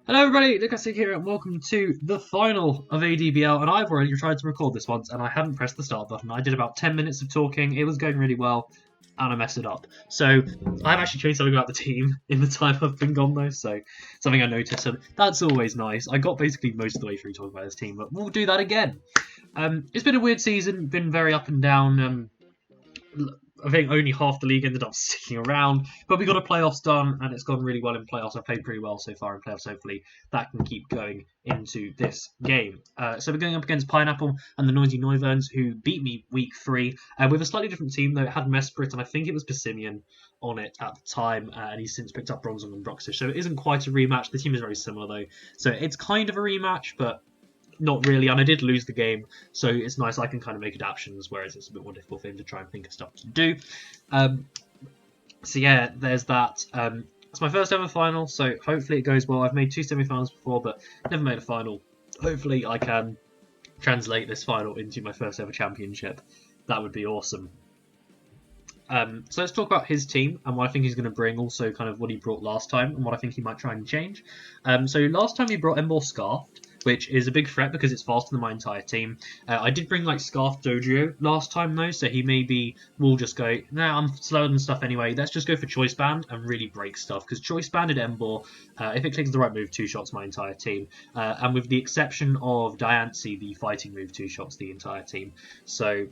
Hello everybody, Lucas here and welcome to the final of ADBL, and I've already tried to record this once and I hadn't pressed the start button. I did about 10 minutes of talking, it was going really well, and I messed it up. So I've actually changed something about the team in the time I've been gone though, so something I noticed, and that's always nice. I got basically most of the way through talking about this team, but we'll do that again. It's been a weird season, been very up and down. I think only half the league ended up sticking around, but we got a playoffs done, and it's gone really well in playoffs. I've played pretty well so far in playoffs. Hopefully, that can keep going into this game. So we're going up against Pineapple and the Noisy Noiverns, who beat me week 3 with a slightly different team, though. It had Mesprit, and I think it was Persimmon on it at the time, and he's since picked up Bronzong and Broxish. So it isn't quite a rematch. The team is very similar, though. So it's kind of a rematch, but not really, and I did lose the game, so it's nice I can kind of make adaptations, whereas it's a bit more difficult for him to try and think of stuff to do. So yeah, there's that. It's my first ever final, so hopefully it goes well. I've made 2 semi-finals before, but never made a final. Hopefully I can translate this final into my first ever championship. That would be awesome. So let's talk about his team and what I think he's going to bring, also kind of what he brought last time and what I think he might try and change. So last time he brought emboar Scarfed, which is a big threat because it's faster than my entire team. I did bring like Scarf Dojo last time though, so he maybe will just go, nah, I'm slower than stuff anyway, let's just go for Choice Band and really break stuff, because Choice Banded Emboar, if it clicks the right move, 2-shots my entire team. And with the exception of Diancie, the fighting move 2-shots the entire team. So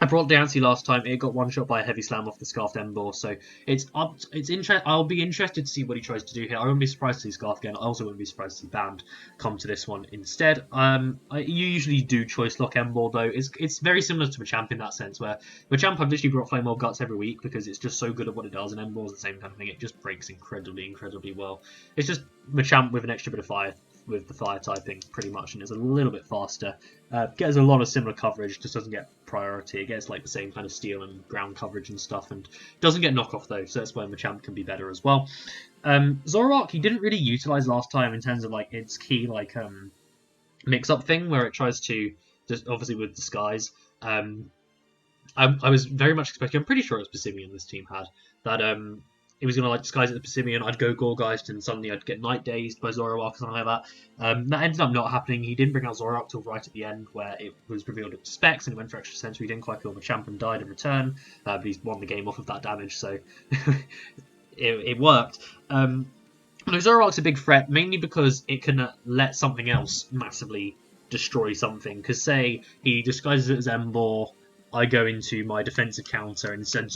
I brought Diancie last time. It got 1-shot by a heavy slam off the Scarfed Emboar, so I'll be interested to see what he tries to do here. I wouldn't be surprised to see Scarf again. I also wouldn't be surprised to see Band come to this one instead. You usually do Choice Lock Emboar though. It's very similar to Machamp in that sense, where Machamp I've literally brought Flame Orb Guts every week because it's just so good at what it does, and Emboar's the same kind of thing. It just breaks incredibly well. It's just Machamp with an extra bit of fire with the fire typing pretty much, and it's a little bit faster. Gets a lot of similar coverage, just doesn't get priority. It gets like the same kind of steel and ground coverage and stuff, and doesn't get knockoff though, so that's where Machamp can be better as well. Zoroark he didn't really utilize last time in terms of like its key like mix-up thing where it tries to just obviously with disguise. I was very much expecting, I'm pretty sure it was Persimmon this team had, that it was going to like disguise it as Persimmon, I'd go Gorgeist, and suddenly I'd get Night Dazed by Zoroark or something like that. That ended up not happening. He didn't bring out Zoroark till right at the end, where it was revealed it was Specs, and it went for extra sensory. He didn't quite kill Machamp and died in return, but he's won the game off of that damage, so it worked. Zoroark's a big threat, mainly because it can let something else massively destroy something. Because say he disguises it as Emboar, I go into my defensive counter and instead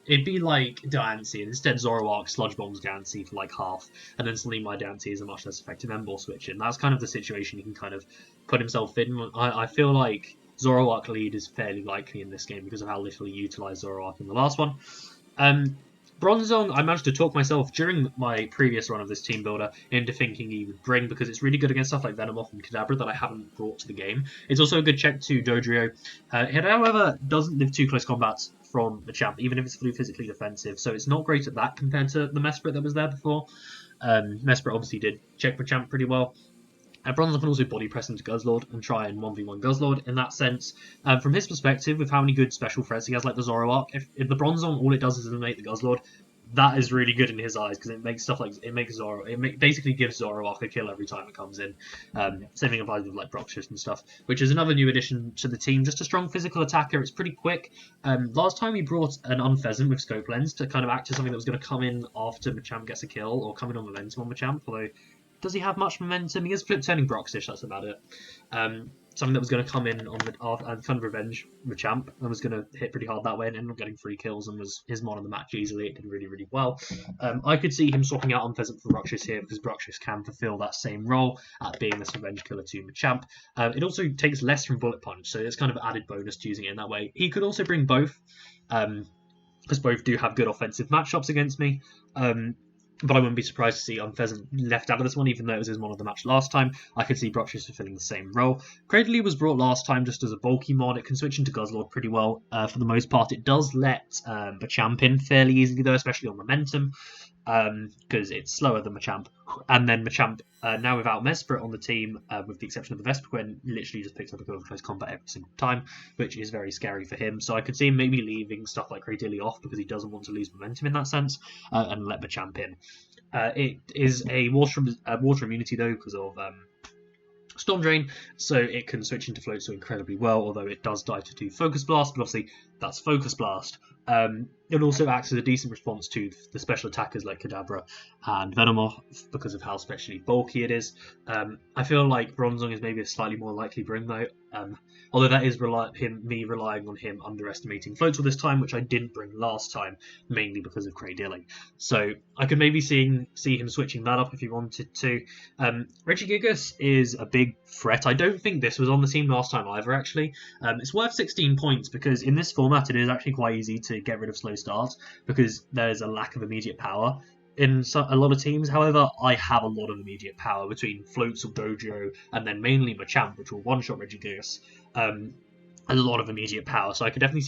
it'd be like Diancie, and instead Zoroark Sludge Bombs Diancie for like half, and then suddenly my Diancie is a much less effective Emboar switch, and that's kind of the situation he can kind of put himself in. I feel like Zoroark lead is fairly likely in this game because of how little he utilised Zoroark in the last one. Bronzong, I managed to talk myself during my previous run of this team builder into thinking he would bring, because it's really good against stuff like Venomoth and Kadabra that I haven't brought to the game. It's also a good check to Dodrio. It, however, doesn't live too close combats from Machamp, even if it's physically defensive, so it's not great at that compared to the Mesprit that was there before. Mesprit obviously did check Machamp pretty well. Bronzong can also body press into Guzzlord and try and 1v1 Guzzlord in that sense. From his perspective, with how many good special threats he has, like the Zoroark, if the Bronzong all it does is eliminate the Guzzlord, that is really good in his eyes because it makes stuff like basically gives Zoroark a kill every time it comes in. Same thing applies with like Broxish and stuff, which is another new addition to the team. Just a strong physical attacker. It's pretty quick. Last time he brought an Unpheasant with Scope Lens to kind of act as something that was going to come in after Machamp gets a kill or come in on momentum on Machamp, although does he have much momentum? He has flip turning Broxish, that's about it. Something that was going to come in on the kind of revenge Machamp and was going to hit pretty hard that way and ended up getting 3 kills and was his mon of the match easily. It did really well. I could see him swapping out Unpheasant for Broxish here because Broxish can fulfill that same role at being this revenge killer to Machamp. It also takes less from Bullet Punch, so it's kind of added bonus to using it in that way. He could also bring both, because both do have good offensive matchups against me. But I wouldn't be surprised to see Unpheasant left out of this one, even though it was his mon of the match last time. I could see Broxish fulfilling the same role. Cradley was brought last time just as a bulky mod. It can switch into Guzzlord pretty well for the most part. It does let Machamp in fairly easily, though, especially on momentum, because it's slower than Machamp. And then Machamp, now without Mesprit on the team, with the exception of the Vespiquen, literally just picks up a kill in close combat every single time, which is very scary for him. So I could see him maybe leaving stuff like Cradilly off because he doesn't want to lose momentum in that sense, and let Machamp in. It is a water immunity though because of Storm Drain, so it can switch into Float so incredibly well, although it does die to do Focus Blast, but obviously that's Focus Blast. It also acts as a decent response to the special attackers like Kadabra and Venomoth because of how especially bulky it is. I feel like Bronzong is maybe a slightly more likely bring though, although that is me relying on him underestimating Floatzel this time, which I didn't bring last time, mainly because of Cradilling. So I could maybe see him switching that up if he wanted to. Regigigas is a big threat. I don't think this was on the team last time either, actually. It's worth 16 points because in this format it is actually quite easy to get rid of slow starts because there's a lack of immediate power in a lot of teams. However, I have a lot of immediate power between Floatzel, Dojo, and then mainly Machamp, which will one-shot Regigigas. A lot of immediate power, so I could definitely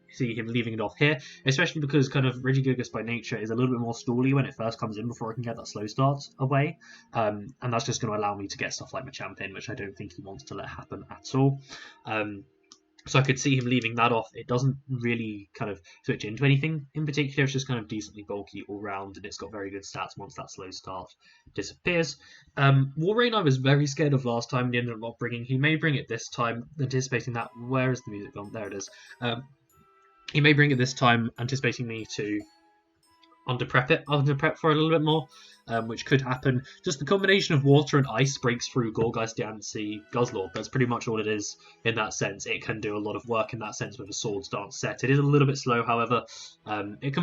see him leaving it off here, especially because kind of Regigigas by nature is a little bit more stally when it first comes in before I can get that slow start away, and that's just going to allow me to get stuff like Machamp in, which I don't think he wants to let happen at all. So I could see him leaving that off. It doesn't really kind of switch into anything in particular. It's just kind of decently bulky all round, and it's got very good stats once that slow start disappears. Walrein I was very scared of last time and ended up not bringing. He may bring it this time, anticipating that. Where is the music gone? There it is. He may bring it this time, anticipating me to underprep for it a little bit more, which could happen. Just the combination of water and ice breaks through Gourgeist, Diancie, Guzzlord. That's pretty much all it is in that sense. It can do a lot of work in that sense with a Swords Dance set. It is a little bit slow, however. It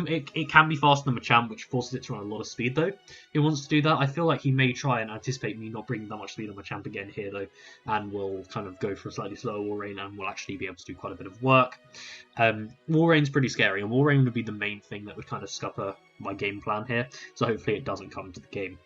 can be faster than Machamp, which forces it to run a lot of speed, though. He wants to do that. I feel like he may try and anticipate me not bringing that much speed on Machamp again here, though, and will kind of go for a slightly slower Walrein and will actually be able to do quite a bit of work. Walrein's pretty scary, and Walrein would be the main thing that would kind of scupper my game plan here, so hopefully it doesn't come to the game.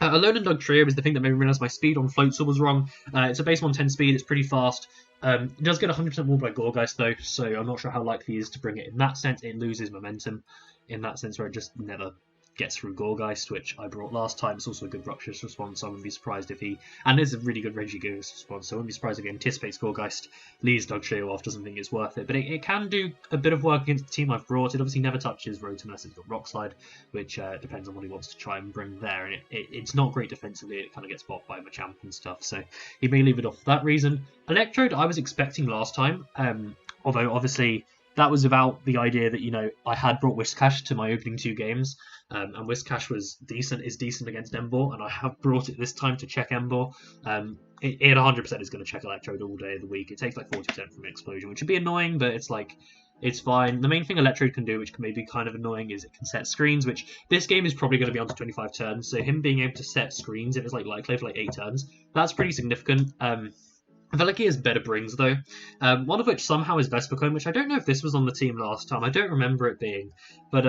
Alolan Dugtrio is the thing that made me realise my speed on Floatzel was wrong. It's a base 110 speed, it's pretty fast. It does get 100% walled by Gourgeist though, so I'm not sure how likely it is to bring it in that sense. It loses momentum in that sense where it just never gets through Gourgeist, which I brought last time. It's also a good Bruxish response, so I wouldn't be surprised if he... And it's a really good Regigigas response, so I wouldn't be surprised if he anticipates Gourgeist, leads Dugtrio off, doesn't think it's worth it. But it can do a bit of work against the team I've brought. It obviously never touches Rotom unless it's got Rock Slide, which depends on what he wants to try and bring there. And it's not great defensively. It kind of gets blocked by Machamp and stuff, so he may leave it off for that reason. Electrode I was expecting last time, although obviously... That was about the idea that, you know, I had brought Whiscash to my opening 2 games, and Whiscash is decent against emboar, and I have brought it this time to check emboar. It 100% is going to check Electrode all day of the week. It takes like 40% from Explosion, which would be annoying, but it's like, it's fine. The main thing Electrode can do, which can maybe kind of annoying, is it can set screens, which this game is probably going to be on to 25 turns, so him being able to set screens, if it's like likely for like 8 turns, that's pretty significant. I feel like he has better brings, though. One of which somehow is Vespiquen, which I don't know if this was on the team last time. I don't remember it being. But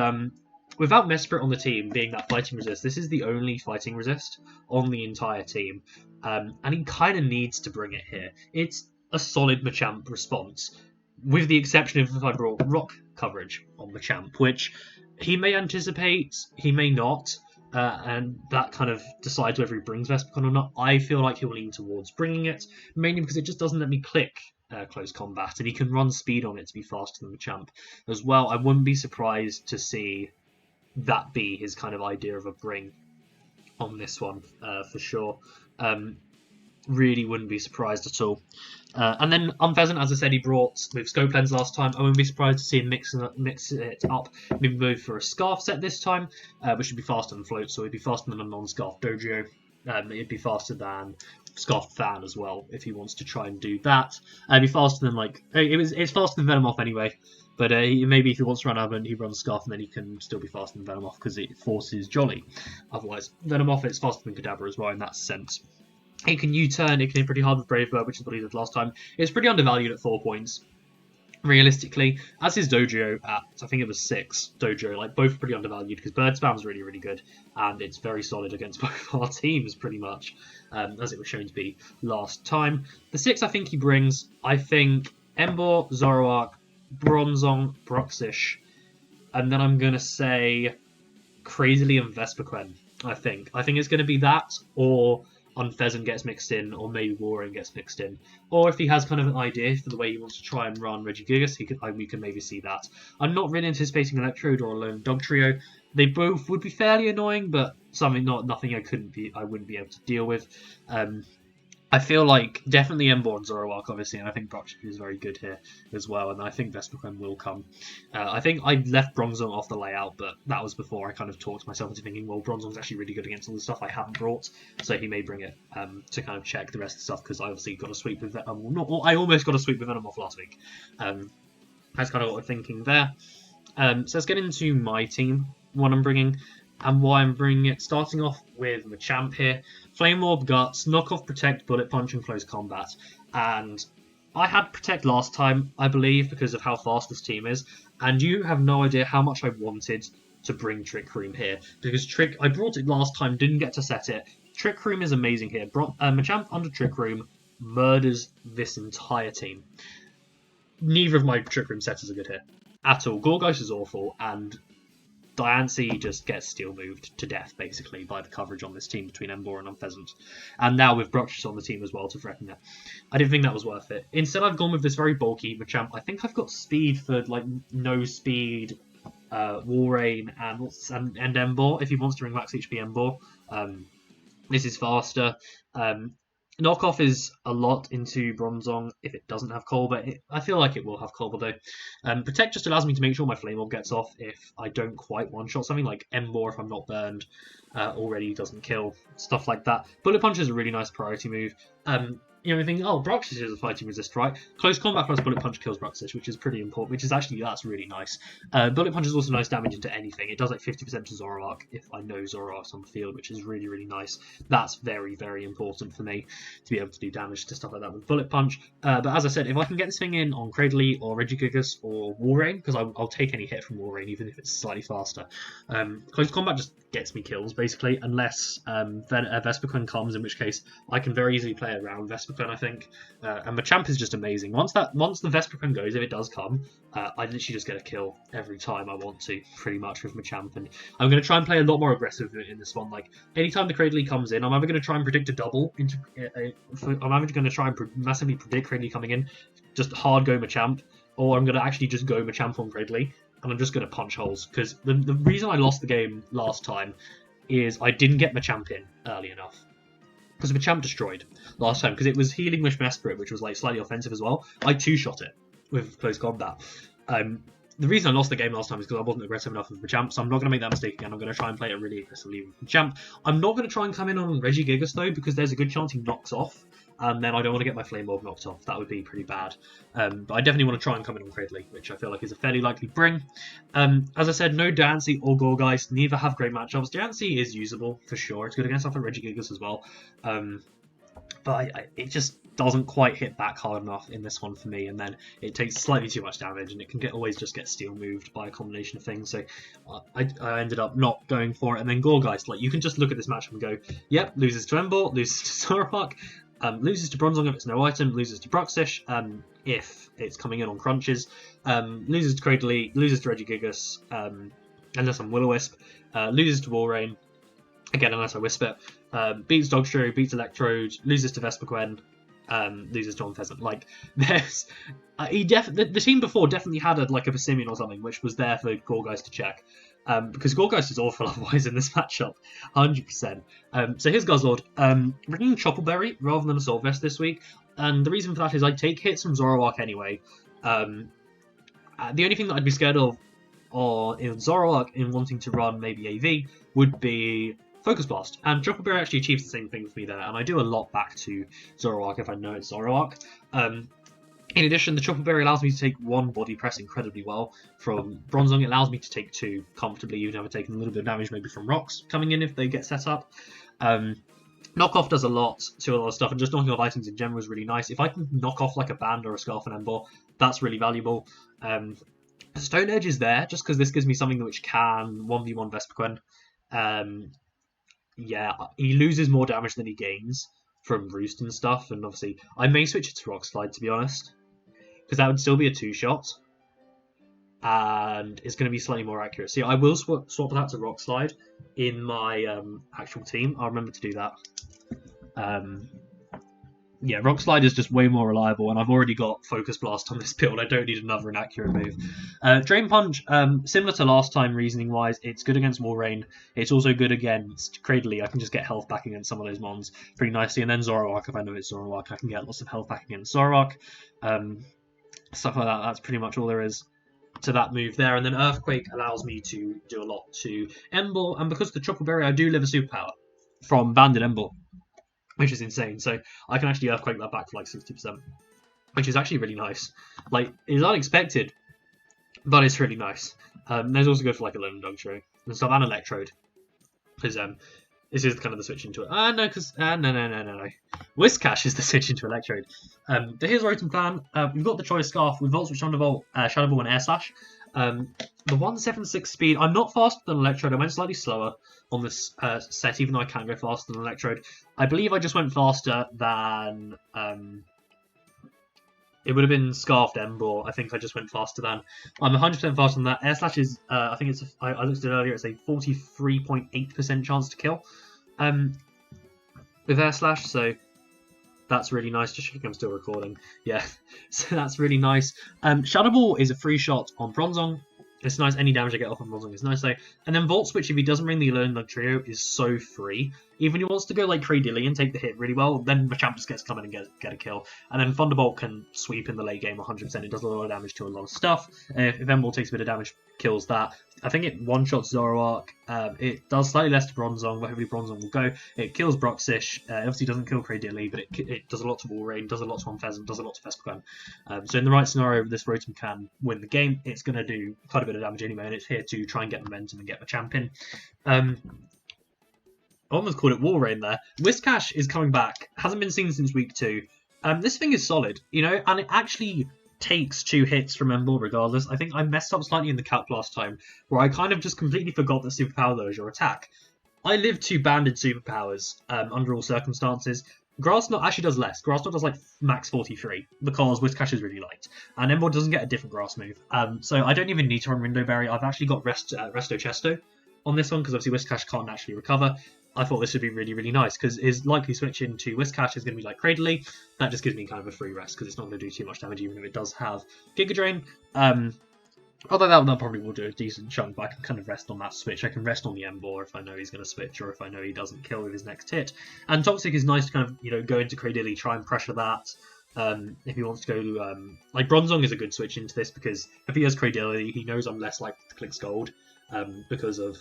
without Mesprit on the team being that fighting resist, this is the only fighting resist on the entire team. And he kind of needs to bring it here. It's a solid Machamp response, with the exception of if I brought rock coverage on Machamp, which he may anticipate, he may not. And that kind of decides whether he brings Vespiquen or not. I feel like he'll lean towards bringing it, mainly because it just doesn't let me click close combat, and he can run speed on it to be faster than Machamp as well. I wouldn't be surprised to see that be his kind of idea of a bring on this one, for sure. Really wouldn't be surprised at all. And then Unpheasant, as I said, he brought with Scope Lens last time. I wouldn't be surprised to see him mix it up, maybe move for a Scarf set this time, which would be faster than Float, so it'd be faster than a non-Scarf Dojo. It'd be faster than Scarf Fan as well, if he wants to try and do that. It'd be faster than, like, it's faster than Venomoth anyway, but maybe if he wants to run Advent, he runs Scarf, and then he can still be faster than Venomoth, because it forces Jolly. Otherwise, Venomoth, it's faster than Kadabra as well in that sense. It can U-turn, it can hit pretty hard with Brave Bird, which is what he did last time. It's pretty undervalued at 4 points, realistically. As his Dojo at, I think it was 6, Dojo, like, both pretty undervalued, because Bird Spam's really, really good, and it's very solid against both our teams, pretty much, as it was shown to be last time. The 6 I think he brings, I think, emboar, Zoroark, Bronzong, Bruxish, and then I'm going to say Crazily and Vespiquen, I think. I think it's going to be that, or Unpheasant gets mixed in, or maybe Warren gets mixed in. Or if he has kind of an idea for the way he wants to try and run Regigigas, we can maybe see that. I'm not really anticipating Electrode or a lone dog trio. They both would be fairly annoying, but nothing I wouldn't be able to deal with. I feel like definitely emboar and zoroark, obviously, and I think Brock is very good here as well, and I think Vespiquen will come. I think I left Bronzong off the layout, but that was before I kind of talked myself into thinking, well, Bronzong's actually really good against all the stuff I haven't brought, so he may bring it to kind of check the rest of the stuff, because I obviously got a sweep with I almost got a sweep with Venom off last week. That's kind of what we're thinking there. So let's get into my team, what I'm bringing, and why I'm bringing it. Starting off with Machamp here. Flame Orb, Guts, Knock Off, Protect, Bullet Punch, and Close Combat. And I had Protect last time, I believe, because of how fast this team is. And you have no idea how much I wanted to bring Trick Room here. Because I brought it last time, didn't get to set it. Trick Room is amazing here. Machamp under Trick Room murders this entire team. Neither of my Trick Room setters are good here at all. Gorgeist is awful, and Diancie just gets steel moved to death, basically, by the coverage on this team between emboar and Unpheasant. And now with Bruxish on the team as well to threaten it. I didn't think that was worth it. Instead, I've gone with this very bulky Machamp. I think I've got speed for, like, no speed, Walrein, and emboar, if he wants to bring max HP emboar. This is faster. Knockoff is a lot into Bronzong if it doesn't have Colbert. I feel like it will have Colbert though. Protect just allows me to make sure my Flame Orb gets off if I don't quite one-shot something, like Emboar if I'm not burned already doesn't kill, stuff like that. Bullet Punch is a really nice priority move. You know, you think, oh, Bruxish is a fighting resist, right? Close combat plus Bullet Punch kills Bruxish, which is pretty important, that's really nice. Bullet Punch is also nice damage into anything. It does like 50% to Zoroark if I know Zoroark's on the field, which is really, really nice. That's very, very important for me to be able to do damage to stuff like that with Bullet Punch. But as I said, if I can get this thing in on Cradley or Regigigas or Walrein, because I'll take any hit from Walrein, even if it's slightly faster. Close combat just gets me kills, basically, unless Vespiquen comes, in which case I can very easily play around Vespiquen, I think. And Machamp is just amazing. Once the Vespiquen goes, if it does come, I literally just get a kill every time I want to, pretty much, with Machamp. And I'm going to try and play a lot more aggressive in this one. Like, anytime the Cradley comes in, I'm either going to try and predict a double. I'm either going to try and massively predict Cradley coming in, just hard go Machamp, or I'm going to actually just go Machamp on Cradley, and I'm just going to punch holes. Because the reason I lost the game last time is I didn't get Machamp in early enough. Because Machamp destroyed last time, because it was healing Wish Mesprit, which was like slightly offensive as well. I two-shot it with close combat. The reason I lost the game last time is because I wasn't aggressive enough with Machamp, so I'm not going to make that mistake again. I'm going to try and play it really aggressively with Machamp. I'm not going to try and come in on Regigigas though, because there's a good chance he knocks off, and then I don't want to get my Flame Orb knocked off. That would be pretty bad. But I definitely want to try and come in on Cradley, which I feel like is a fairly likely bring. As I said, no Diancie or Gorgeist. Neither have great matchups. Diancie is usable, for sure. It's good against stuff like Regigigas as well. But it just doesn't quite hit back hard enough in this one for me, and then it takes slightly too much damage, and it can always just get steel moved by a combination of things. So I ended up not going for it. And then Gorgeist, like, you can just look at this matchup and go, yep, loses to Emboar, loses to Zoroark, loses to Bronzong if it's no item, loses to Bruxish if it's coming in on crunches, loses to Cradley, loses to Regigigas, unless I'm Will-O-Wisp, loses to Walrein, again unless I Wisp it, beats Dogstro, beats Electrode, loses to Vespiquen, loses to Unpheasant. Like, there's the team before definitely had a Passimian or something, which was there for Gorgeist to check. Because Gorgeist is awful otherwise in this matchup, 100%. So here's Guzzlord, bringing Choppleberry rather than Assault Vest this week, and the reason for that is I take hits from Zoroark anyway. The only thing that I'd be scared of in Zoroark in wanting to run maybe AV would be Focus Blast, and Choppleberry actually achieves the same thing for me there, and I do a lot back to Zoroark if I know it's Zoroark. In addition, the Choppleberry allows me to take one body press incredibly well from Bronzong. It allows me to take two comfortably, even if I've taken a little bit of damage maybe from rocks coming in if they get set up. Knockoff does a lot to a lot of stuff, and just knocking off items in general is really nice. If I can knock off like a Band or a Scarf and Emboar, that's really valuable. Stone Edge is there just because this gives me something which can 1v1 Vespiquen. Yeah, he loses more damage than he gains from Roost and stuff, and obviously I may switch it to Rock Slide, to be honest, because that would still be a two-shot, and it's going to be slightly more accurate. So yeah, I will swap that to Rock Slide in my actual team. I'll remember to do that. Yeah, Rock Slide is just way more reliable, and I've already got Focus Blast on this build. I don't need another inaccurate move. Drain Punch, similar to last time reasoning-wise, it's good against Walrein. It's also good against Cradley. I can just get health back against some of those mons pretty nicely. And then Zoroark, if I know it's Zoroark, I can get lots of health back against Zoroark. Stuff like that, that's pretty much all there is to that move there. And then Earthquake allows me to do a lot to emboar, and because of the Truckle Berry, I do live a superpower from Banded Emboar, which is insane. So I can actually Earthquake that back for like 60%, which is actually really nice. Like, it's unexpected, but it's really nice. There's also good for like a Lone Dogtrio and stuff, and Electrode, because this is kind of the switch into it. No. Whiscash is the switch into Electrode. But here's Rotom Clan. We've got the Choice Scarf with Volt Switch, Thunderbolt, Shadow Ball, and Air Slash. The 176 speed, I'm not faster than Electrode. I went slightly slower on this set, even though I can go faster than Electrode. I believe I just went faster than... it would have been Scarfed Emboar. I think I just went faster than... I'm 100% faster than that. Air Slash is, I think it's... I looked at it earlier, it's a 43.8% chance to kill with Air Slash, so... That's really nice. Just checking I'm still recording. Yeah, so that's really nice. Shadow Ball is a free shot on Bronzong. It's nice. Any damage I get off on Bronzong is nice though. And then Volt Switch, if he doesn't bring the Alone Lucario, is so free. Even if he wants to go like Cradilly and take the hit really well, then Machamp just gets to come in and get a kill. And then Thunderbolt can sweep in the late game 100%. It does a lot of damage to a lot of stuff. If Emboar takes a bit of damage, kills that. I think it one-shots Zoroark. It does slightly less to Bronzong, but hopefully Bronzong will go. It kills Broxish. Obviously doesn't kill Cradilly, but it does a lot to Walrein, does a lot to Unpheasant, does a lot to Vespiquen. So in the right scenario, this Rotom can win the game. It's going to do quite a bit of damage anyway, and it's here to try and get momentum and get Machamp in. I almost called it Walrein there. Whiscash is coming back. Hasn't been seen since week 2. This thing is solid, you know, and it actually takes 2 hits from Emboar regardless. I think I messed up slightly in the cap last time, where I kind of just completely forgot that Superpower lowers your attack. I live 2 banded superpowers under all circumstances. Grass Knot actually does less. Grass Knot does like max 43 because Whiscash is really light, and Emboar doesn't get a different grass move. So I don't even need to run Window Berry. I've actually got Resto Chesto on this one because obviously Whiscash can't naturally recover. I thought this would be really, really nice because his likely switch into Whiscash is going to be like Cradley. That just gives me kind of a free rest because it's not going to do too much damage even if it does have Giga Drain. Although that probably will do a decent chunk, but I can kind of rest on that switch. I can rest on the Emboar if I know he's going to switch or if I know he doesn't kill with his next hit. And Toxic is nice to kind of, you know, go into Cradilly, try and pressure that. If he wants to go like Bronzong is a good switch into this because if he has Cradilly, he knows I'm less likely to click Scold because of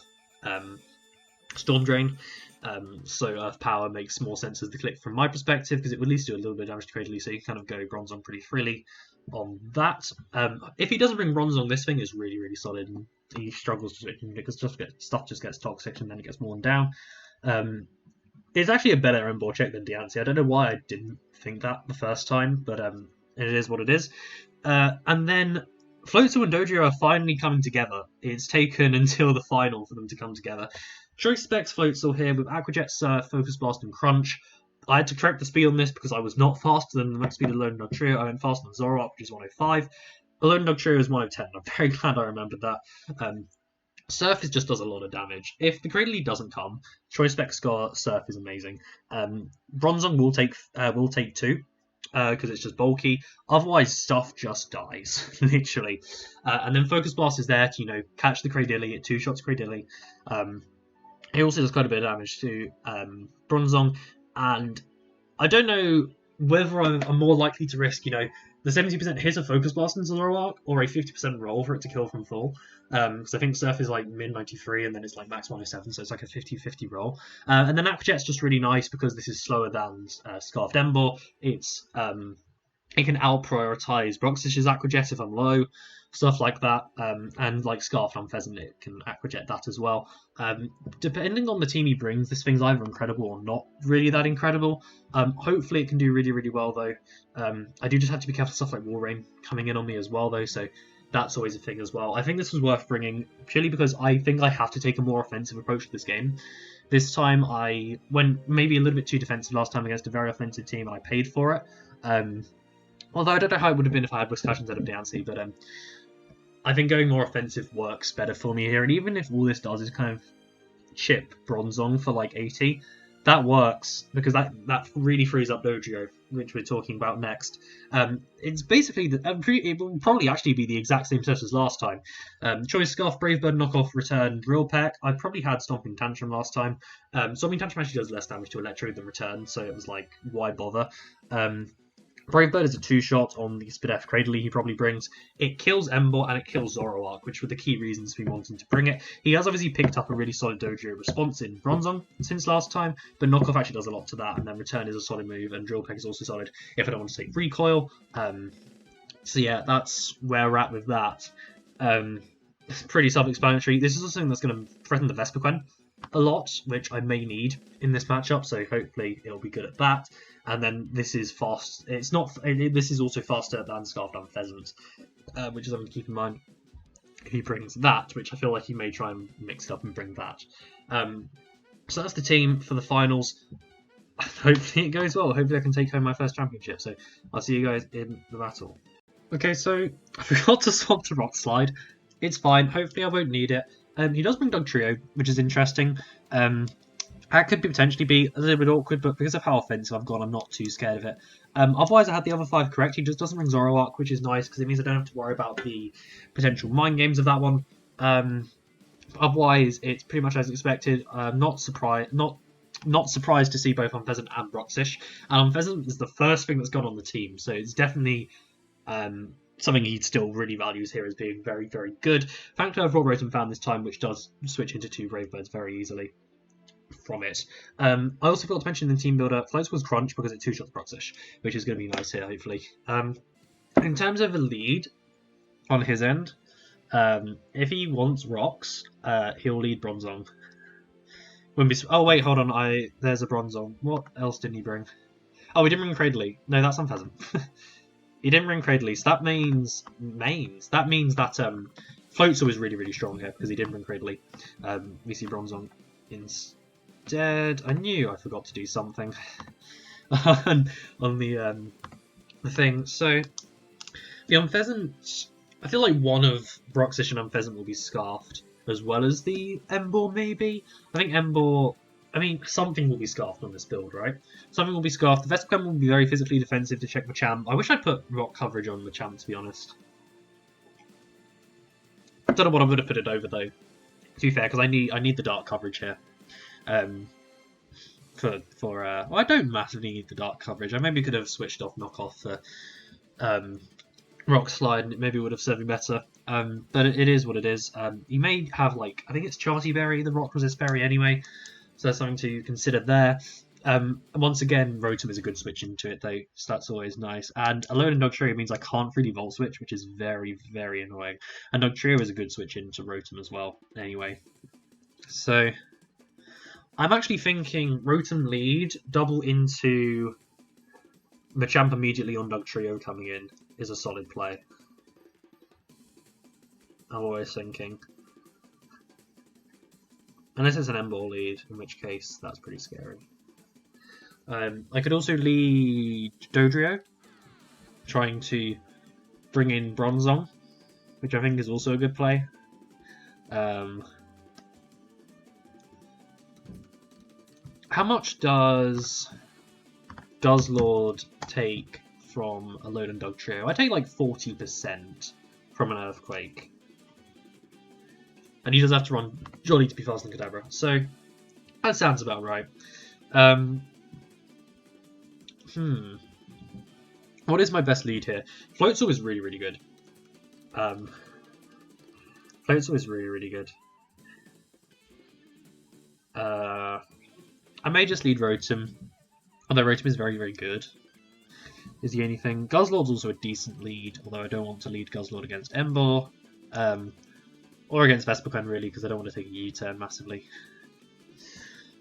Storm Drain. So Earth Power makes more sense as the click from my perspective because it would at least do a little bit of damage to Cradilly, so you can kind of go Bronzong pretty freely on that. If he doesn't bring Bronzong, this thing is really, really solid, and he struggles to switch because stuff just gets toxic and then it gets worn down. It's actually a better Emboar check than Diancie. I don't know why I didn't think that the first time, but it is what it is. And then Floatzel and Dojo are finally coming together. It's taken until the final for them to come together. Choice Specs Floatzel here with Aqua Jet, Surf, Focus Blast, and Crunch. I had to correct the speed on this because I was not faster than the max speed of Lone Dog Trio. I went faster than Zoroark, which is 105. The Lone Dog Trio is 110. I'm very glad I remembered that. Surf just does a lot of damage. If the Cradilly doesn't come, Choice Spec Scar Surf is amazing. Bronzong will take 2 because it's just bulky. Otherwise, stuff just dies, literally. And then Focus Blast is there to, you know, catch the Cradilly at 2 shots Cradilly. It also does quite a bit of damage to Bronzong, and I don't know whether I'm more likely to risk, you know, the 70% hit of Focus Blast into Zoroark or a 50% roll for it to kill from full. Because I think Surf is like mid 93 and then it's like max 107, so it's like a 50-50 roll. And then Aqua Jet's just really nice because this is slower than Scarfed Emboar. It can out-prioritize Broxish's Aqua Jet if I'm low, stuff like that. And like Scarfed Unpheasant, it can Aqua Jet that as well. Depending on the team he brings, this thing's either incredible or not really that incredible. Hopefully it can do really, really well though. I do just have to be careful stuff like Walrein coming in on me as well though, so that's always a thing as well. I think this was worth bringing purely because I think I have to take a more offensive approach to this game. This time I went maybe a little bit too defensive last time against a very offensive team and I paid for it. Although I don't know how it would have been if I had Whiscash instead of Diancie, but I think going more offensive works better for me here. And even if all this does is kind of chip Bronzong for like 80, that works because that really frees up Dojo, which we're talking about next. It's basically it will probably actually be the exact same set as last time. Choice Scarf, Brave Bird, Knockoff, Return, Drill Peck. I probably had Stomping Tantrum last time. Stomping Tantrum actually does less damage to Electro than Return, so it was like, why bother? Brave Bird is a 2-shot on the Spadef Cradley he probably brings. It kills emboar and it kills Zoroark, which were the key reasons for me wanting to bring it. He has obviously picked up a really solid Dojo response in Bronzong since last time, but Knockoff actually does a lot to that, and then Return is a solid move, and Drill Peck is also solid if I don't want to take Recoil. So yeah, that's where we're at with that. It's pretty self-explanatory. This is also something that's going to threaten the Vespiquen a lot, which I may need in this matchup, so hopefully it'll be good at that. And then this is fast. It's not. This is also faster than Scarf Down Pheasant, which is something to keep in mind. If he brings that, which I feel like he may try and mix it up and bring that. So that's the team for the finals. Hopefully it goes well. Hopefully I can take home my first championship. So I'll see you guys in the battle. Okay, so I forgot to swap to Rock Slide. It's fine. Hopefully I won't need it. He does bring Dugtrio, which is interesting. That could potentially be a little bit awkward, but because of how offensive I've gone, I'm not too scared of it. Otherwise, I had the other 5 correct. He just doesn't bring Zoroark, which is nice, because it means I don't have to worry about the potential mind games of that one. Otherwise, it's pretty much as expected. Not surprised to see both Unpheasant and Broxish. And Unpheasant is the first thing that's gone on the team, so it's definitely something he still really values here as being very, very good. Thankfully, I've brought Rotom Fan this time, which does switch into 2 Brave Birds very easily from it. I also forgot to mention in Team Builder, Floats was Crunch because it 2-shots Broxish, which is going to be nice here, hopefully. In terms of a lead on his end, if he wants Rocks, he'll lead Bronzong. Oh wait, hold on, there's a Bronzong. What else didn't he bring? Oh, he didn't bring Cradley. No, that's Unpheasant. He didn't bring Cradley, so that means that Floatzel was really, really strong here because he didn't bring Cradley. We see Bronzong instead. I knew I forgot to do something on the thing. So the Unpheasant, I feel like one of Broxish and Unpheasant will be Scarfed, as well as the emboar maybe. I think emboar. I mean, something will be Scarfed on this build, right? Something will be Scarfed. The Vespiquen will be very physically defensive to check Machamp. I wish I put rock coverage on Machamp, to be honest. I don't know what I'm going to put it over, though. To be fair, because I need the dark coverage here. Well, I don't massively need the dark coverage. I maybe could have switched off Knockoff for Rock Slide, and it maybe would have served me better. But it is what it is. You may have, like, I think it's Charty Berry, the Rock Resist Berry anyway. So that's something to consider there. Once again, Rotom is a good switch into it, though, so that's always nice. And Alone in Dugtrio means I can't really Volt Switch, which is very, very annoying. And Dugtrio is a good switch into Rotom as well, anyway. So I'm actually thinking Rotom lead, double into Machamp immediately on Dugtrio coming in is a solid play. I'm always thinking. Unless it's an emboar lead, in which case that's pretty scary. I could also lead Dodrio, trying to bring in Bronzong, which I think is also a good play. How much does Lord take from a Alolan Dugtrio? I take like 40% from an Earthquake. And he does have to run Jolly to be faster than Kadabra. So, that sounds about right. What is my best lead here? Floatzel is really, really good. Floatzel is really, really good. I may just lead Rotom. Although Rotom is very, very good. Is the only thing. Guzzlord's also a decent lead, although I don't want to lead Guzzlord against Emboar. Or against Vespiquen, really, because I don't want to take a U-turn massively.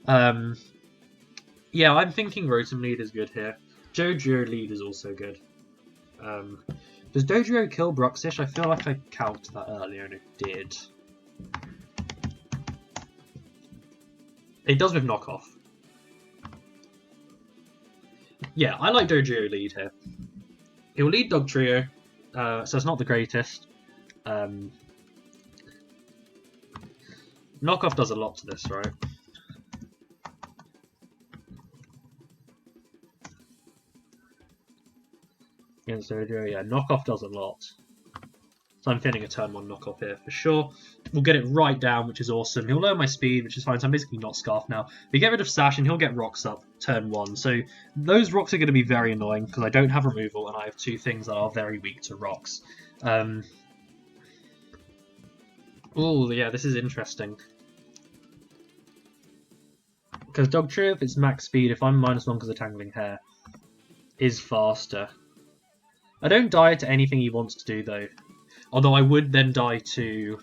Yeah, I'm thinking Rotom lead is good here. Dojo lead is also good. Does Dojo kill Broxish? I feel like I calced that earlier, and it did. It does with Knockoff. Yeah, I like Dojo lead here. It will lead Dugtrio, so it's not the greatest. Knockoff does a lot to this, right? against Dojo. Yeah, knockoff does a lot. So I'm feeling a turn 1 knockoff here for sure. We'll get it right down, which is awesome. He'll lower my speed, which is fine. So I'm basically not Scarf now. We get rid of Sash, and he'll get rocks up turn 1. So those rocks are going to be very annoying because I don't have removal, and I have 2 things that are very weak to rocks. Oh, yeah, this is interesting. Because Dogtrio, if it's max speed, if I'm -1 because of Tangling Hair, is faster. I don't die to anything he wants to do, though. Although I would then die to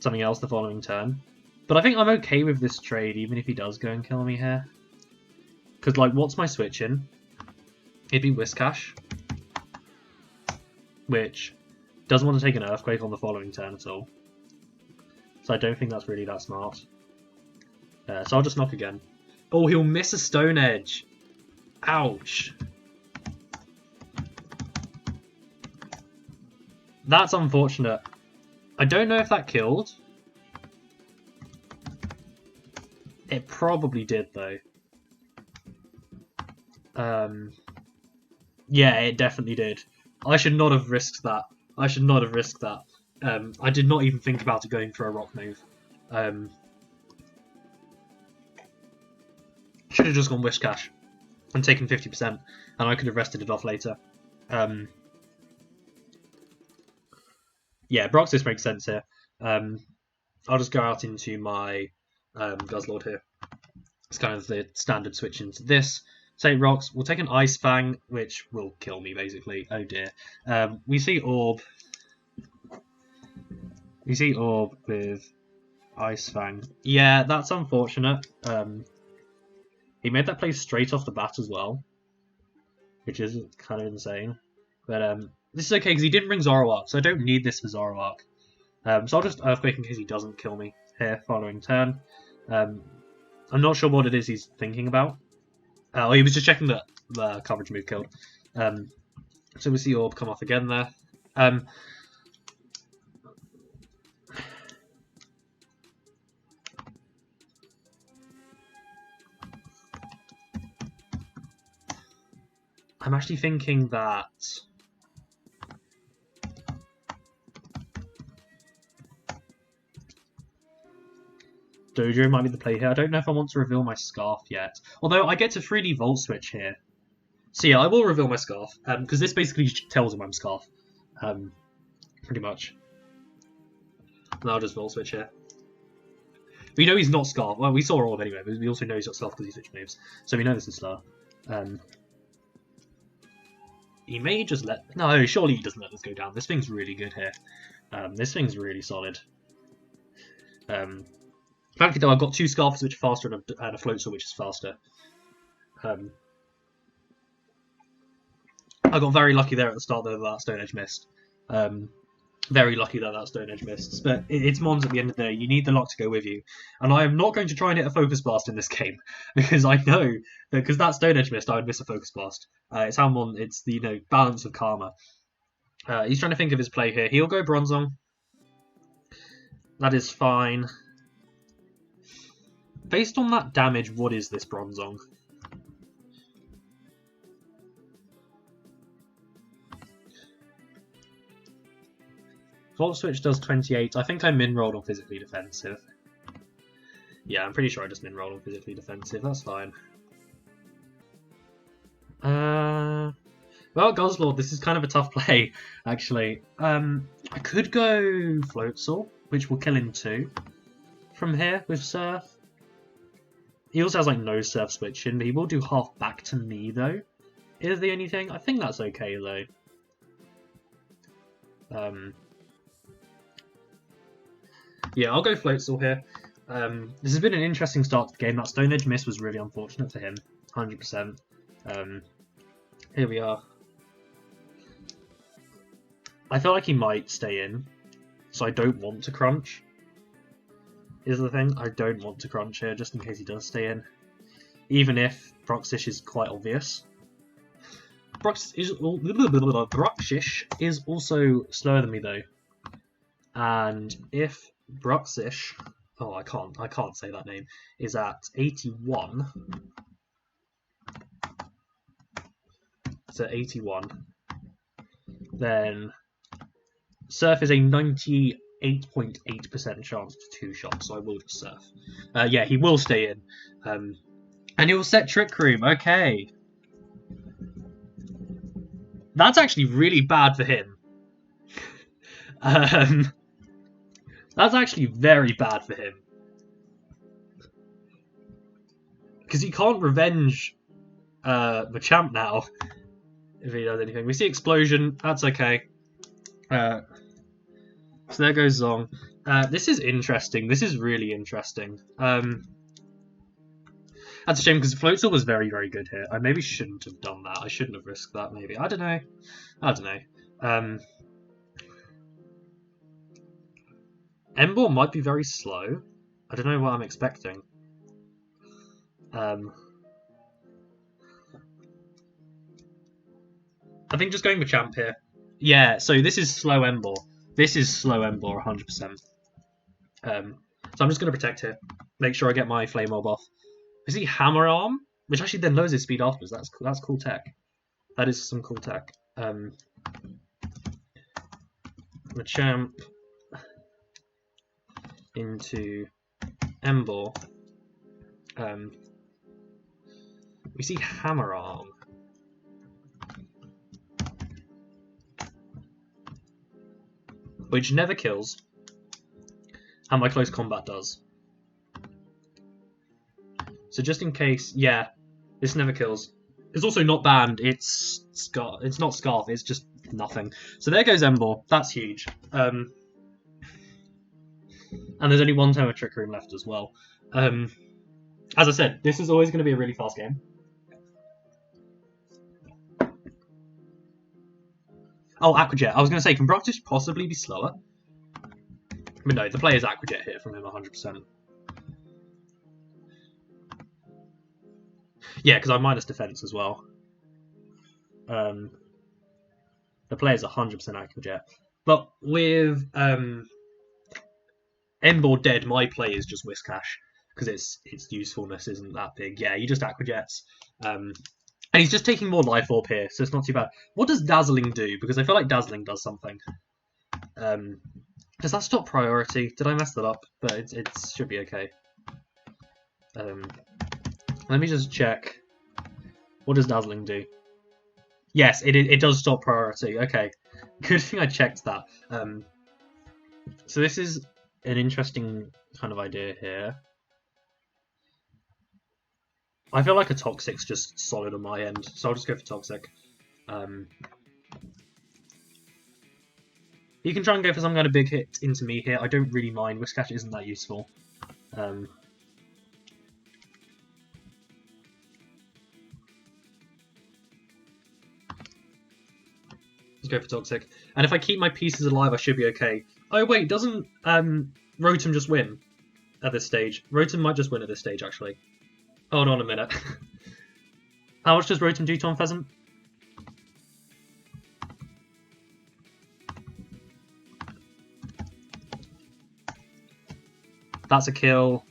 something else the following turn. But I think I'm okay with this trade, even if he does go and kill me here. Because, like, what's my switch in? It'd be Whiscash, which doesn't want to take an Earthquake on the following turn at all. So I don't think that's really that smart. So I'll just knock again. Oh, he'll miss a Stone Edge. Ouch. That's unfortunate. I don't know if that killed. It probably did, though. Yeah, it definitely did. I should not have risked that. I should not have risked that. I did not even think about it going for a rock move. Should have just gone Whiscash and taken 50%, and I could have rested it off later. Yeah, Broxis makes sense here. I'll just go out into my Guzzlord here. It's kind of the standard switch into this. Say rocks. We'll take an Ice Fang, which will kill me, basically. Oh dear. We see Orb. We see Orb with Ice Fang. Yeah, that's unfortunate. He made that play straight off the bat as well, which is kind of insane. But this is okay because he didn't bring Zoroark, so I don't need this for Zoroark. So I'll just Earthquake in case he doesn't kill me here following turn. I'm not sure what it is he's thinking about. Oh, he was just checking that the coverage move killed. So we see Orb come off again there. I'm actually thinking that Dojo might be the play here. I don't know if I want to reveal my Scarf yet. Although I get to 3D Volt Switch here. So yeah, I will reveal my Scarf. Because this basically tells him I'm Scarf. Pretty much. And I'll just Volt Switch here. We know he's not Scarf. Well, we saw Orb anyway, but we also know he's not Scarf because he switched moves. So we know this is Star. He may just let... No, surely he doesn't let this go down. This thing's really good here. This thing's really solid. Frankly, though, I've got 2 Scarfs which are faster and a Floatzel which is faster. I got very lucky there at the start though that Stone Edge missed. Very lucky that Stone Edge missed. But it's Mons at the end of the day. You need the luck to go with you. And I am not going to try and hit a Focus Blast in this game. Because I know that because that Stone Edge missed, I would miss a Focus Blast. It's how Mon. It's the balance of karma. He's trying to think of his play here. He'll go Bronzong. That is fine. Based on that damage, what is this Bronzong? Volt Switch does 28. I think I min-rolled on Physically Defensive. Yeah, I'm pretty sure I just min-rolled on Physically Defensive. That's fine. Well, Guzzlord, this is kind of a tough play, actually. I could go Floatzel, which will kill him too. From here, with Surf. He also has, like, no Surf switching, but he will do half back to me, though. Is the only thing? I think that's okay, though. Yeah, I'll go Floatzel here. This has been an interesting start to the game. That Stone Edge miss was really unfortunate for him. 100%. Here we are. I feel like he might stay in, so I don't want to crunch. Is the thing. I don't want to crunch here, just in case he does stay in. Even if Broxish is quite obvious. Broxish is also slower than me, though. And if Broxish, oh, I can't say that name, is at 81. That's at 81. Then Surf is a 98.8% chance to 2 shots, so I will just Surf. Yeah, he will stay in. And he'll set Trick Room. Okay. That's actually really bad for him. That's actually very bad for him. Because he can't revenge the champ now if he does anything. We see Explosion. That's okay. So there goes Zong. This is interesting. This is really interesting. That's a shame because Floatzel was very, very good here. I maybe shouldn't have done that. I shouldn't have risked that, maybe. I don't know. emboar might be very slow. I don't know what I'm expecting. I think just going with champ here. Yeah, so this is slow emboar. This is slow emboar 100%. So I'm just going to protect here. Make sure I get my flame orb off. I see Hammer Arm, which actually then lowers his speed afterwards. That's cool tech. That is some cool tech. The champ into emboar. We see Hammer Arm. Which never kills. And my close combat does. So just in case, yeah, this never kills. It's also not banned. It's not Scarf. It's just nothing. So there goes emboar. That's huge. And there's only one turn of Trick Room left as well. As I said, this is always going to be a really fast game. Oh, Aquajet. I was going to say, can Broctish possibly be slower? But no, the play is Aquajet here from him 100%. Yeah, because I'm minus defense as well. The play is 100% Aquajet. But with emboar dead, my play is just Whiscash. Because its usefulness isn't that big. Yeah, you just Aquajets. And he's just taking more life orb here, so it's not too bad. What does Dazzling do? Because I feel like Dazzling does something. Does that stop priority? Did I mess that up? But it should be okay. Let me just check. What does Dazzling do? Yes, it does stop priority. Okay. Good thing I checked that. So this is an interesting kind of idea here. I feel like a Toxic's just solid on my end, so I'll just go for Toxic. You can try and go for some kind of big hit into me here. I don't really mind. Whiscash isn't that useful. Let's go for Toxic. And if I keep my pieces alive, I should be okay. Oh wait, doesn't Rotom just win at this stage? Rotom might just win at this stage, actually. Hold on a minute. How much does Rotom do to Pheasant? That's a kill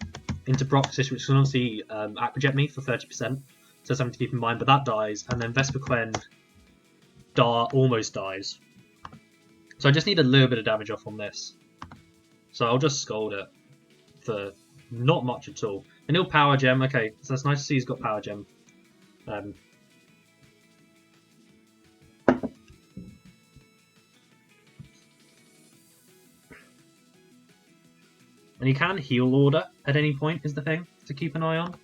into Broxis, which can obviously Aquajet me for 30%. So something to keep in mind, but that dies. And then Vespiquen almost dies. So I just need a little bit of damage off on this. So I'll just Scold it for not much at all. And he'll Power Gem. Okay, so it's nice to see he's got Power Gem. And you can heal order at any point is the thing to keep an eye on.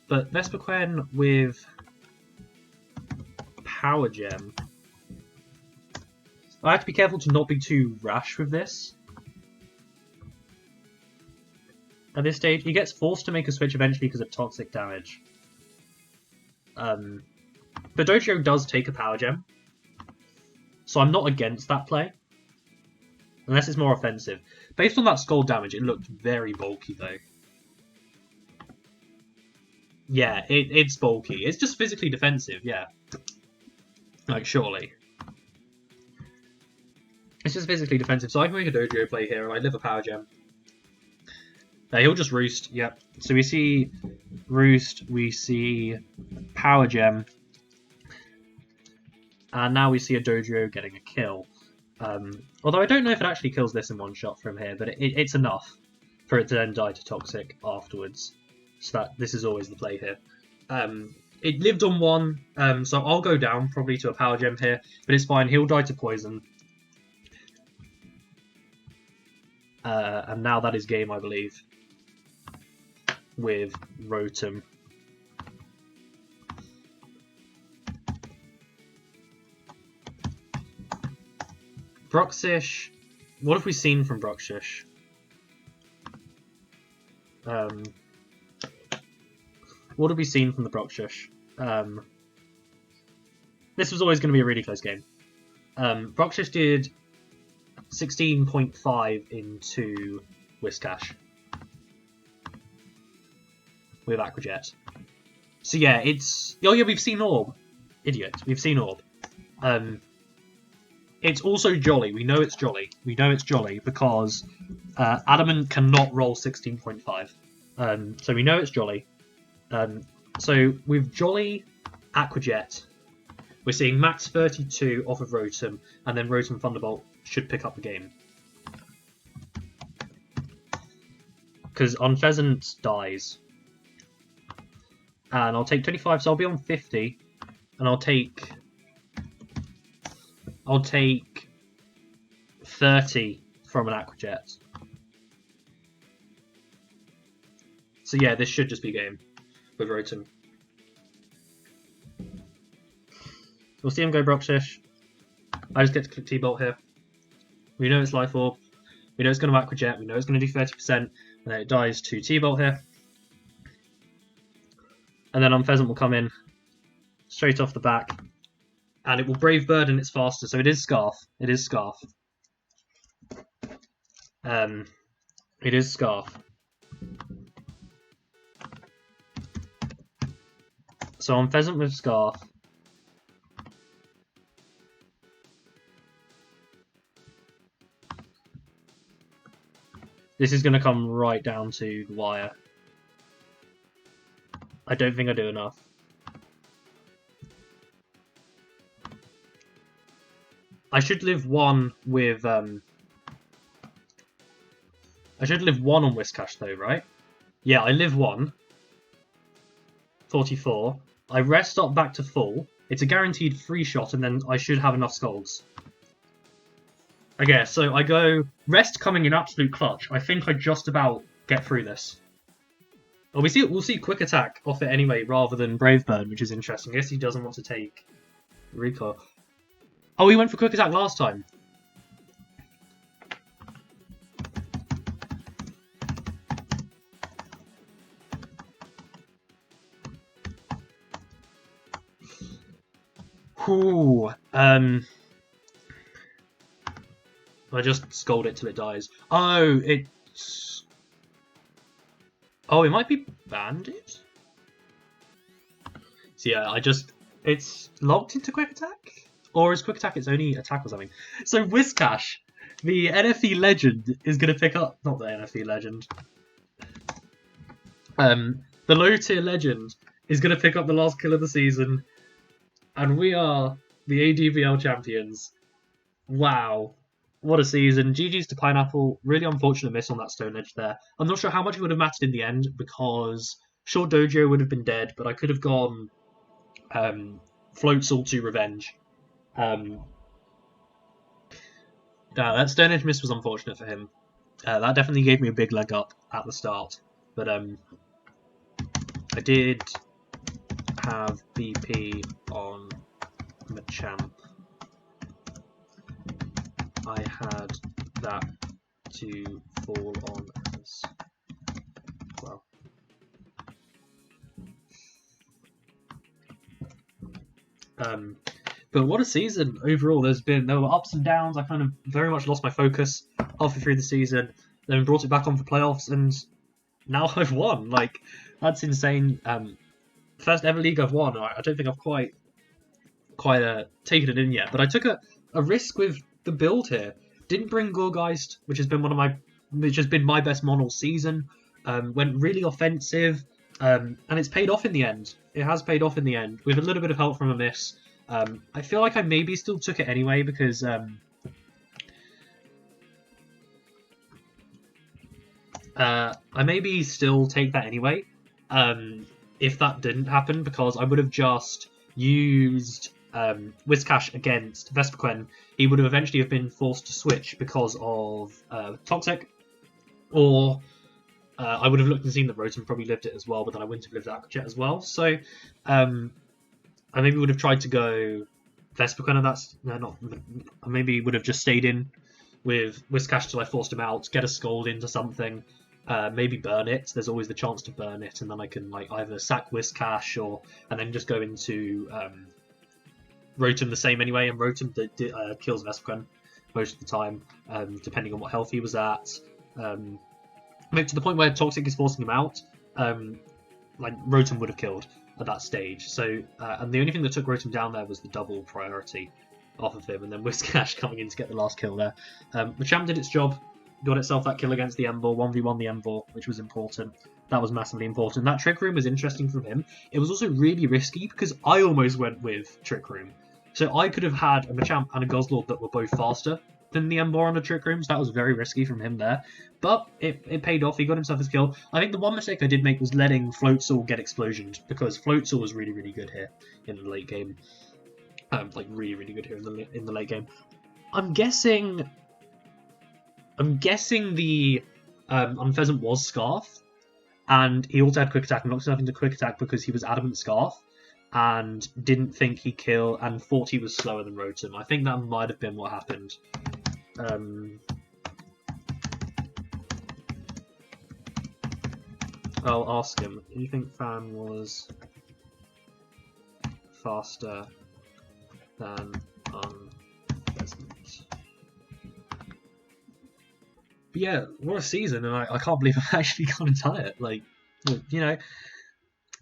But Vespiquen with Power Gem. I have to be careful to not be too rash with this. At this stage, he gets forced to make a switch eventually because of toxic damage. But Dojo does take a Power Gem. So I'm not against that play. Unless it's more offensive. Based on that Skull damage, it looked very bulky though. Yeah, it's bulky. It's just physically defensive, yeah. Like, surely. It's just physically defensive, so I can make a Dojo play here, and I live a Power Gem. He'll just Roost, yep. So we see Roost, we see Power Gem. And now we see a Dojo getting a kill. Although I don't know if it actually kills this in one shot from here, but it's enough for it to then die to Toxic afterwards. So that this is always the play here. It lived on 1, so I'll go down probably to a Power Gem here, but it's fine. He'll die to Poison. And now that is game, I believe, with Rotom. Bruxish. What have we seen from Bruxish? What have we seen from the Bruxish? This was always going to be a really close game. Bruxish did 16.5 into Whiscash with Aquajet. So yeah, it's... Oh yeah, we've seen Orb. Idiot. We've seen Orb. It's also Jolly. We know it's Jolly. We know it's Jolly because Adamant cannot roll 16.5. So we know it's Jolly. So with Jolly, Aquajet, we're seeing max 32 off of Rotom, and then Rotom Thunderbolt should pick up the game. Because Unpheasant dies. And I'll take 25, so I'll be on 50, and I'll take 30 from an Aquajet. So yeah, this should just be game with Rotom. We'll see him go Bruxish. I just get to click T-Bolt here. We know it's Life Orb. We know it's going to Aquajet. We know it's going to do 30%. And then it dies to T-Bolt here. And then Unpheasant will come in straight off the back. And it will Brave Bird and it's faster. So it is Scarf. It is Scarf. It is Scarf. So Unpheasant with Scarf. This is going to come right down to the wire. I don't think I do enough. I should live 1 with... I should live 1 on Whiscash though, right? Yeah, I live 1. 44. I rest up back to full. It's a guaranteed free shot, and then I should have enough skulls. Okay, so I go rest coming in absolute clutch. I think I just about get through this. Well, we'll see quick attack off it anyway, rather than Brave Bird, which is interesting. I guess he doesn't want to take recoil. Oh, he went for quick attack last time. Ooh, I just scold it till it dies. Oh, it's... Oh, it might be Bandit? So yeah, it's locked into Quick Attack? Or is Quick Attack its only attack or something? So Whiscash, the NFE legend, is going to pick up... Not the NFE legend. The low tier legend is going to pick up the last kill of the season. And we are the ADBL champions. Wow. What a season. GG's to Pineapple. Really unfortunate miss on that Stone Edge there. I'm not sure how much it would have mattered in the end, because sure, Dojo would have been dead, but I could have gone Floatzel to Revenge. That Stone Edge miss was unfortunate for him. That definitely gave me a big leg up at the start. But I did have BP on Machamp. I had that to fall on as well. But what a season overall. There were ups and downs. I kind of very much lost my focus halfway through the season, then brought it back on for playoffs, and now I've won. Like, that's insane. First ever league I've won. I don't think I've quite taken it in yet, but I took a risk with the build here. Didn't bring Gorgeist, which has been my best mon all season. Went really offensive, and it's paid off in the end. It has paid off in the end with a little bit of help from a miss. I feel like I maybe still took it anyway because I maybe still take that anyway if that didn't happen, because I would have just used Whiscash against Vespiquen. He would have eventually have been forced to switch because of Toxic, or I would have looked and seen that Rotom probably lived it as well, but then I wouldn't have lived Aquajet as well. So I maybe would have tried to go Vespiquen, and that's not. I maybe would have just stayed in with Whiscash till I forced him out, get a Scald into something, maybe burn it. There's always the chance to burn it, and then I can like either sack Whiscash and then just go into Rotom the same anyway. And Rotom kills Vespiquen most of the time, depending on what health he was at. To the point where Toxic is forcing him out, like Rotom would have killed at that stage. So, and the only thing that took Rotom down there was the double priority off of him, and then Whiscash coming in to get the last kill there. Machamp did its job, got itself that kill against the emboar, 1v1 the emboar, which was important. That was massively important. That Trick Room was interesting from him. It was also really risky because I almost went with Trick Room. So I could have had a Machamp and a Guzzlord that were both faster than the emboar on the Trick Rooms. That was very risky from him there. But it paid off. He got himself his kill. I think the one mistake I did make was letting Floatzel get explosioned, because Floatzel was really, really good here in the late game. Like really, really good here in the late game. I'm guessing the Unpheasant was Scarf, and he also had Quick Attack and knocked himself into Quick Attack because he was Adamant Scarf and didn't think he'd kill and thought he was slower than Rotom. I think that might have been what happened. I'll ask him. Do you think Fan was faster than Unpheasant? But yeah, what a season, and I can't believe I've actually gone and done it. Like, you know,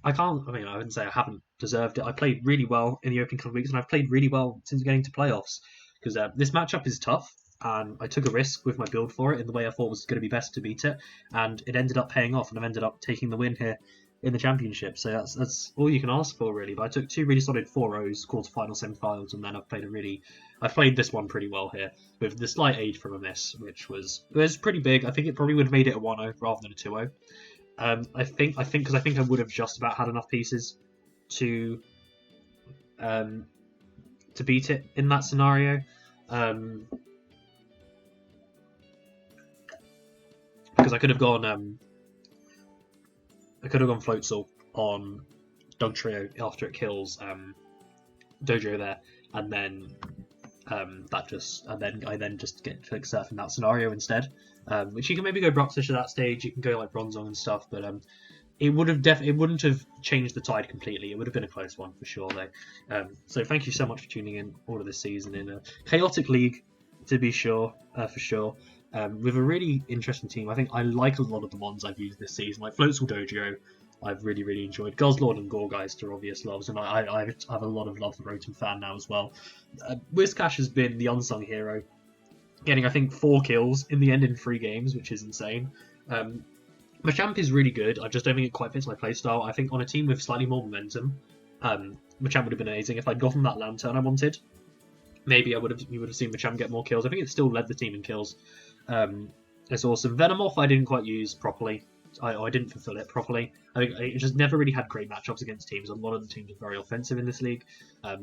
I wouldn't say I haven't deserved it. I played really well in the opening couple of weeks, and I've played really well since getting to playoffs, because this matchup is tough, and I took a risk with my build for it in the way I thought was going to be best to beat it, and it ended up paying off, and I've ended up taking the win here in the championship. So that's all you can ask for, really. But I took two really solid 4-0s, quarterfinals, semi-finals, and then I've played this one pretty well here with the slight age from a miss, which was pretty big. I think it probably would have made it a 1-0 rather than a 2-0. I think I would have just about had enough pieces to beat it in that scenario. Because I could have gone Floatzel on Dugtrio after it kills Dojo there, and then I then just get Quick Surf in that scenario instead. Which you can maybe go Bruxish at that stage. You can go like Bronzong and stuff, but it wouldn't have changed the tide completely. It would have been a close one for sure, though. So thank you so much for tuning in all of this season in a chaotic league, to be sure, for sure. With a really interesting team. I think I like a lot of the ones I've used this season, like Floatzel Dojo. I've really, really enjoyed. Guzzlord and Gorgeist are obvious loves, and I have a lot of love for Rotom Fan now as well. Whiscash has been the unsung hero, getting, I think, 4 kills in the end in 3 games, which is insane. Machamp is really good. I just don't think it quite fits my playstyle. I think on a team with slightly more momentum, Machamp would have been amazing. If I'd gotten that Lantern I wanted, maybe we would have seen Machamp get more kills. I think it still led the team in kills. It's awesome. Venomoth I didn't quite use properly. I didn't fulfill it properly. I think it just never really had great matchups against teams. A lot of the teams are very offensive in this league,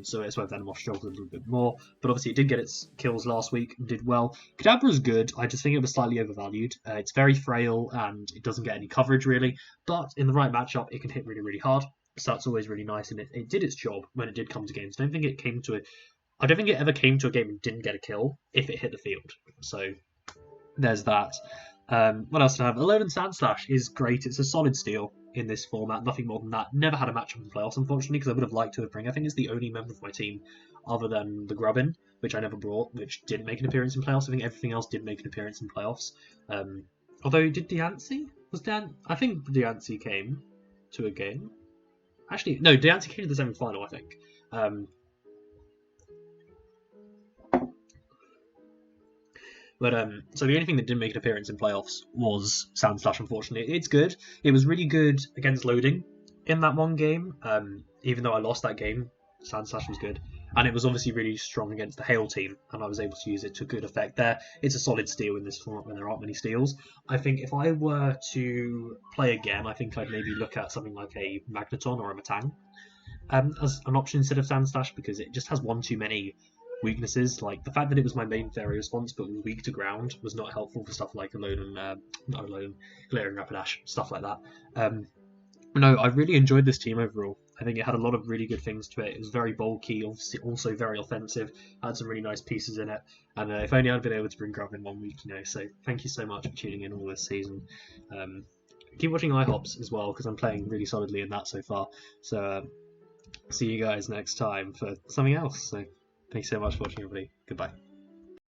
so it's where Venomoth struggled a little bit more. But obviously it did get its kills last week and did well. Kadabra's good. I just think it was slightly overvalued. It's very frail and it doesn't get any coverage really, but in the right matchup it can hit really, really hard. So that's always really nice, and it did its job when it did come to games. I don't think it ever came to a game and didn't get a kill if it hit the field. So there's that. What else do I have? Alolan Sandslash is great. It's a solid steal in this format. Nothing more than that. Never had a matchup in the playoffs, unfortunately, because I would have liked to have bring. I think it's the only member of my team other than the Grubbin, which I never brought, which didn't make an appearance in playoffs. I think everything else did make an appearance in playoffs. Although, did Diancie? I think Diancie came to a game. Actually, no, Diancie came to the semi-final, I think. But so the only thing that didn't make an appearance in playoffs was Sandslash, unfortunately. It's good. It was really good against loading in that one game. Even though I lost that game, Sandslash was good. and it was obviously really strong against the Hail team, and I was able to use it to good effect there. It's a solid steal in this format when there aren't many steals. I think if I were to play again, I think I'd maybe look at something like a Magneton or a Matang as an option instead of Sandslash, because it just has one too many weaknesses. Like the fact that it was my main fairy response but was weak to ground was not helpful for stuff like Glaring Rapidash, stuff like that. No, I really enjoyed this team overall. I think it had a lot of really good things to it. It was very bulky, obviously also very offensive, had some really nice pieces in it, and if only I'd been able to bring Grub in 1 week, so thank you so much for tuning in all this season. Keep watching IHOPS as well, because I'm playing really solidly in that so far. So see you guys next time for something else. So thanks so much for watching, everybody. Goodbye.